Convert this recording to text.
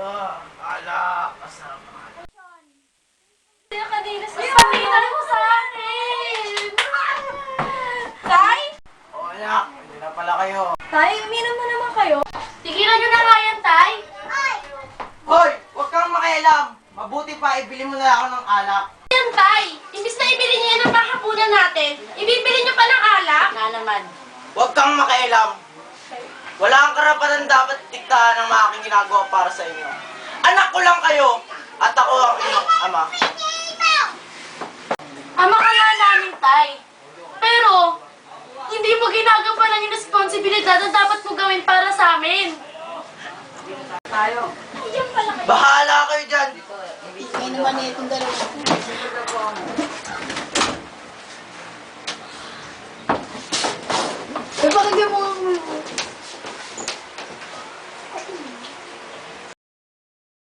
Alak, kasama. Kaya kanina sa sabihan mo sa akin! Tay? O anak, hindi na pala kayo. Tay, uminom na naman kayo. Tigilan nyo na nga yan, Tay. Hoy! Huwag kang makialam! Mabuti pa, ibili mo na ako ng alak. Yan, Tay. Imbis na ibili niyo yan ang panghapunan natin, ibibili niyo pa ng alak. Na naman. Huwag kang makialam. Wala kang karapatan dapat diktahan ng mga aking ginagawa para sa inyo. Anak ko lang kayo at ako ang inyong ama. Ama ka nga namin, Tay. Pero, hindi mo ginagawa yung responsibilidad na dapat mo gawin para sa amin. Tayo. Ayan pala kayo. Bahala kayo dyan. May naman itong dalawa. Eh, bakit di mo...